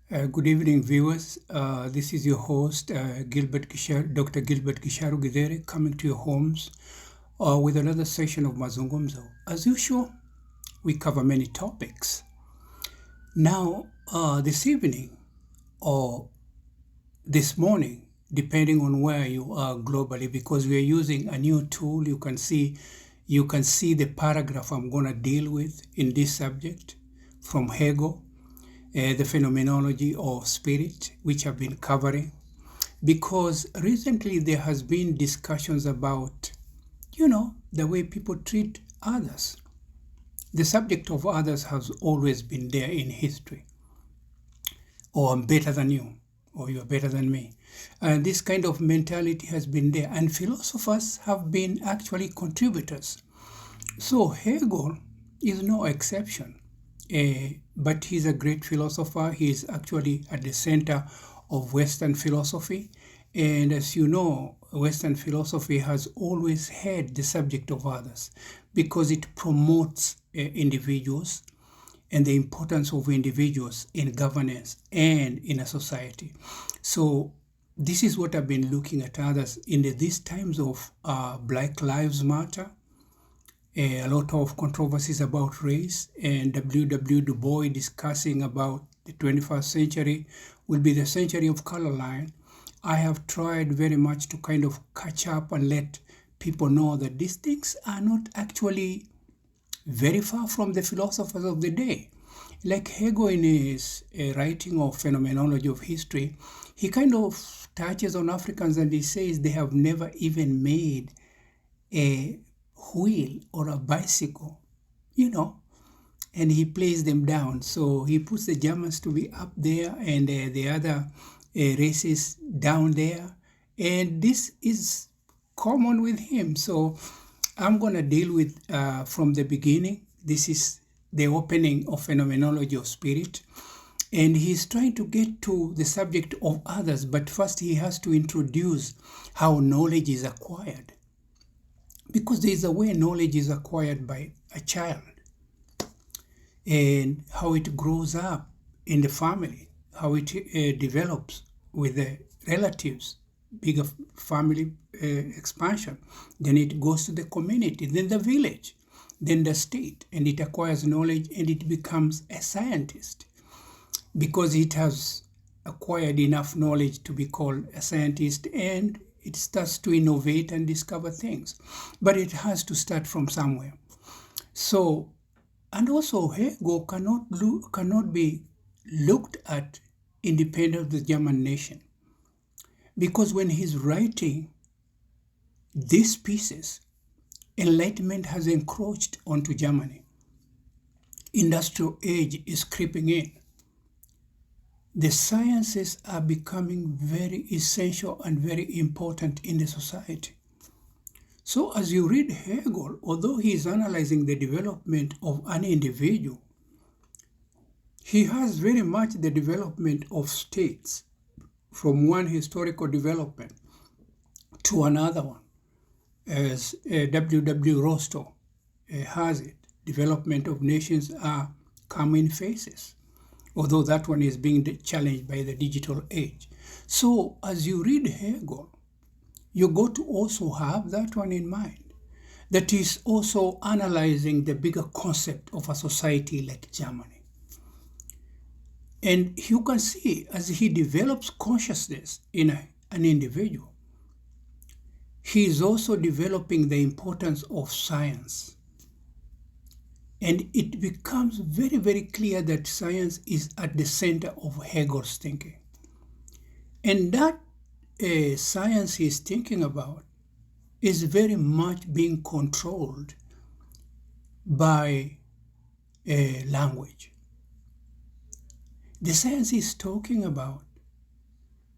Good evening, viewers. This is your host, Dr. Gilbert Githere, coming to your homes with another session of Mazungumzo. As usual, we cover many topics. Now, this evening or this morning, depending on where you are globally, because we are using a new tool, you can see the paragraph I'm going to deal with in this subject from Hegel. The phenomenology of spirit, which I've been covering, because recently there has been discussions about, the way people treat others. The subject of others has always been there in history. Or I'm better than you, or you're better than me. And this kind of mentality has been there, and philosophers have been actually contributors. So Hegel is no exception. But he's a great philosopher. He's actually at the center of Western philosophy. And as you know, Western philosophy has always had the subject of others because it promotes individuals and the importance of individuals in governance and in a society. So this is what I've been looking at others in these times of Black Lives Matter, a lot of controversies about race, and W. Du Bois discussing about the 21st century will be the century of color line. I have tried very much to kind of catch up and let people know that these things are not actually very far from the philosophers of the day. Like Hegel in his writing of Phenomenology of History, he kind of touches on Africans and he says they have never even made a wheel or a bicycle, and he plays them down. So he puts the Germans to be up there and the other races down there. And this is common with him. So I'm going to deal with from the beginning. This is the opening of Phenomenology of Spirit. And he's trying to get to the subject of others, but first he has to introduce how knowledge is acquired. Because there is a way knowledge is acquired by a child and how it grows up in the family, how it develops with the relatives, bigger family expansion. Then it goes to the community, then the village, then the state, and it acquires knowledge and it becomes a scientist because it has acquired enough knowledge to be called a scientist, and it starts to innovate and discover things. But it has to start from somewhere. So, and also Hegel cannot be looked at independent of the German nation. Because when he's writing these pieces, Enlightenment has encroached onto Germany. Industrial age is creeping in. The sciences are becoming very essential and very important in the society. So as you read Hegel, although he is analyzing the development of an individual, he has very much the development of states from one historical development to another one, as W. Rostow has it. Development of nations are coming phases, although that one is being challenged by the digital age. So as you read Hegel, you got to also have that one in mind, that is also analyzing the bigger concept of a society like Germany. And you can see as he develops consciousness in an individual, he is also developing the importance of science. And it becomes very, very clear that science is at the center of Hegel's thinking. And that science he's thinking about is very much being controlled by language. The science he's talking about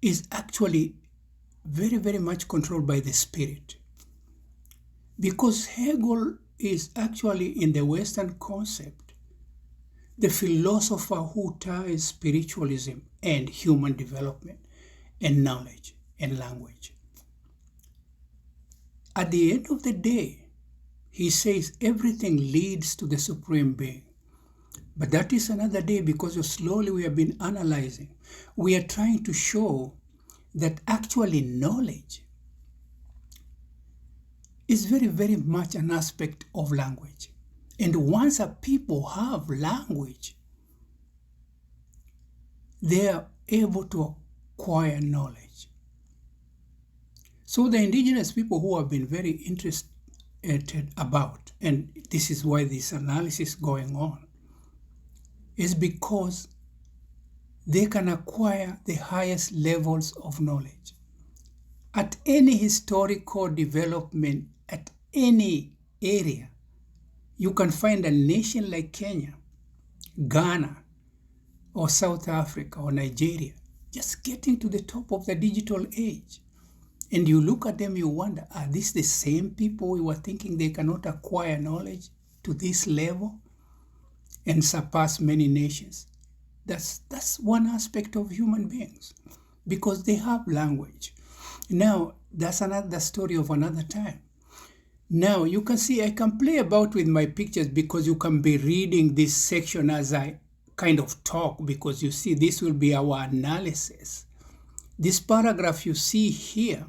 is actually very, very much controlled by the spirit. Because Hegel is actually, in the Western concept, the philosopher who ties spiritualism and human development and knowledge and language. At the end of the day, he says everything leads to the Supreme Being. But that is another day, because slowly we have been analyzing. We are trying to show that actually knowledge is very, very much an aspect of language. And once a people have language, they are able to acquire knowledge. So the indigenous people who have been very interested about, and this is why this analysis is going on, is because they can acquire the highest levels of knowledge. At any historical development, at any area, you can find a nation like Kenya, Ghana, or South Africa, or Nigeria, just getting to the top of the digital age. And you look at them, you wonder, are these the same people we were thinking they cannot acquire knowledge to this level and surpass many nations? That's one aspect of human beings, because they have language. Now, that's another story of another time. Now, you can see I can play about with my pictures, because you can be reading this section as I kind of talk, because you see this will be our analysis. This paragraph you see here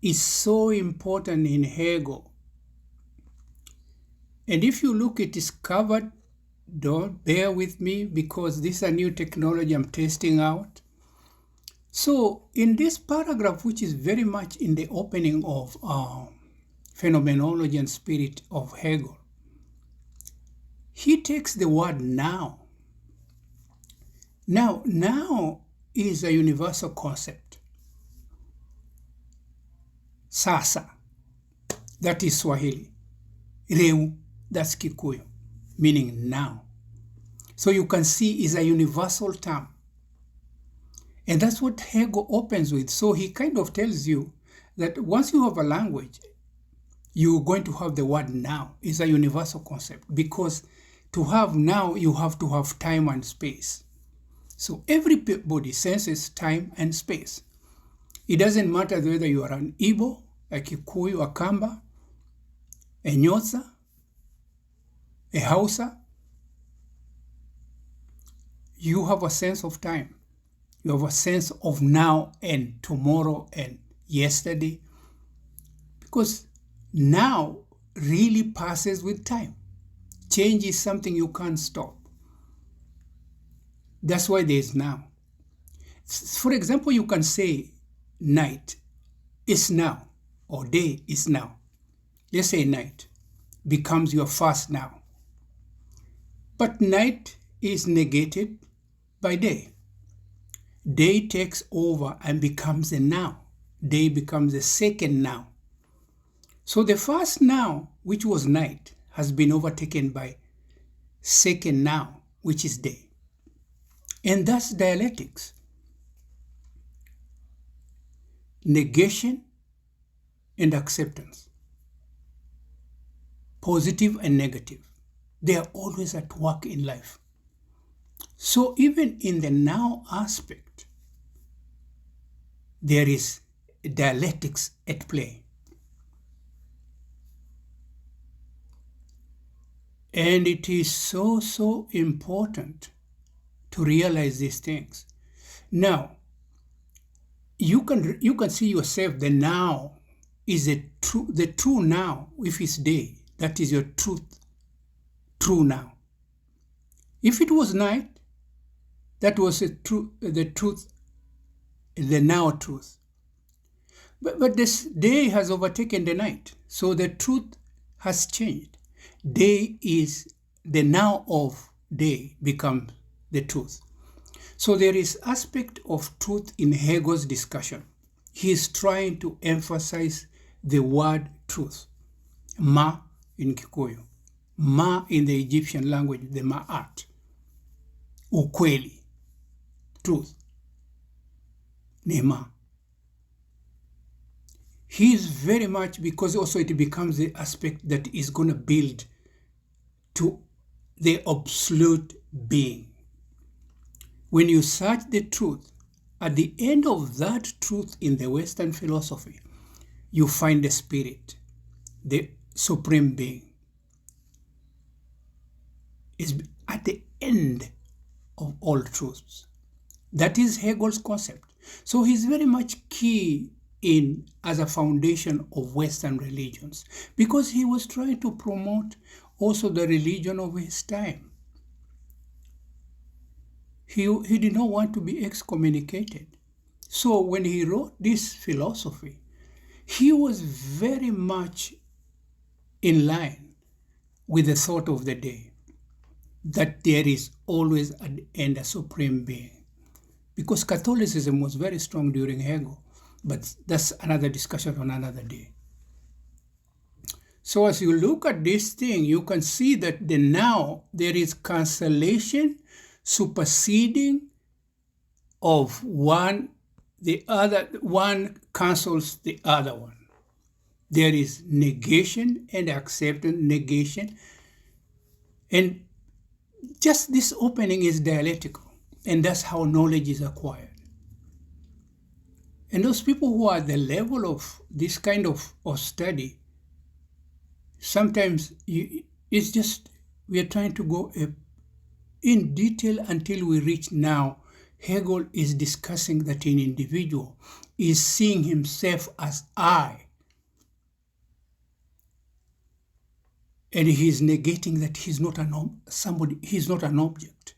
is so important in Hegel. And if you look, it is covered. Don't bear with me, because this is a new technology I'm testing out. So in this paragraph, which is very much in the opening of Phenomenology and Spirit of Hegel, he takes the word now. Now is a universal concept. Sasa, that is Swahili. Reu, that's Kikuyu, meaning now. So you can see is a universal term. And that's what Hegel opens with. So he kind of tells you that once you have a language, you're going to have the word now. It's a universal concept, because to have now, you have to have time and space. So everybody senses time and space. It doesn't matter whether you are an Igbo, a Kikuyu, a Kamba, a Nyosa, a Hausa. You have a sense of time. You have a sense of now and tomorrow and yesterday, because now really passes with time. Change is something you can't stop. That's why there is now. For example, you can say night is now, or day is now. Let's say night becomes your first now. But night is negated by day. Day takes over and becomes a now. Day becomes a second now. So the first now, which was night, has been overtaken by second now, which is day. And that's dialectics. Negation and acceptance. Positive and negative. They are always at work in life. So even in the now aspect, there is dialectics at play. And it is so important to realize these things. Now, you can see yourself, the now is the true now. If it's day, that is your true now. If it was night, that was the truth, the now truth. But this day has overtaken the night, so the truth has changed. Day is the now of day becomes the truth. So there is aspect of truth in Hegel's discussion. He is trying to emphasize the word truth. Ma in Kikuyu, ma in the Egyptian language, the ma'at, ukweli, truth, nema. He is very much, because also it becomes the aspect that is going to build to the absolute being. When you search the truth, at the end of that truth in the Western philosophy, you find the spirit, the supreme being. at the end of all truths. That is Hegel's concept. So he's very much key in as a foundation of Western religions, because he was trying to promote also the religion of his time. He did not want to be excommunicated. So when he wrote this philosophy, he was very much in line with the thought of the day, that there is always at the end a supreme being. Because Catholicism was very strong during Hegel, but that's another discussion on another day. So as you look at this thing, you can see that now there is cancellation, superseding of one, the other one cancels the other one. There is negation and acceptance, negation. And just this opening is dialectical. And that's how knowledge is acquired. And those people who are at the level of this kind of study, sometimes it's just, we are trying to go in detail until we reach now. Hegel is discussing that an individual is seeing himself as I. And he's negating that he's not he's not an object.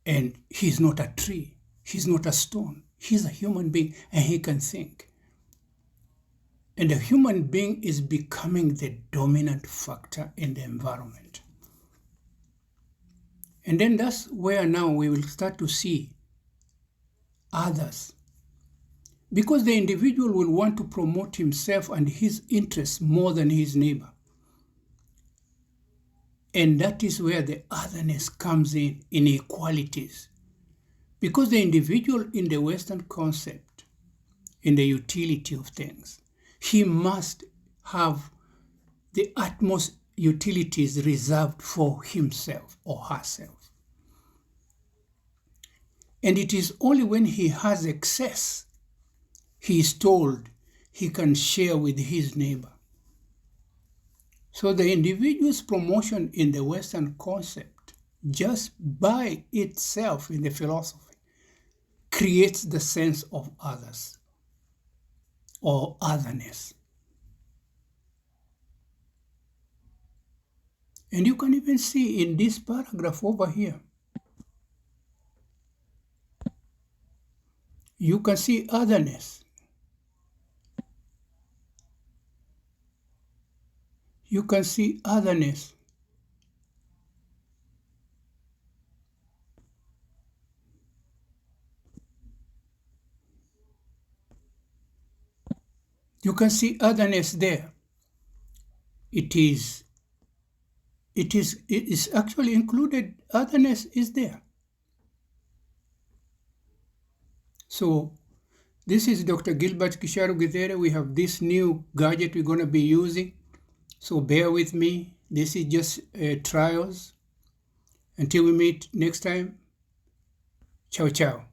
And he's not a tree, he's not a stone, he's a human being, and he can think. And the human being is becoming the dominant factor in the environment. And then that's where now we will start to see others. Because the individual will want to promote himself and his interests more than his neighbor. And that is where the otherness comes in inequalities. Because the individual in the Western concept, in the utility of things, he must have the utmost utilities reserved for himself or herself. And it is only when he has excess, he is told he can share with his neighbor. So the individual's promotion in the Western concept, just by itself in the philosophy, creates the sense of others or otherness. And you can even see in this paragraph over here, you can see otherness. You can see otherness. You can see otherness there. It is actually included, otherness is there. So this is Dr. Gilbert Githere. We have this new gadget we're going to be using. So bear with me. This is just trials. Until we meet next time. Ciao, ciao.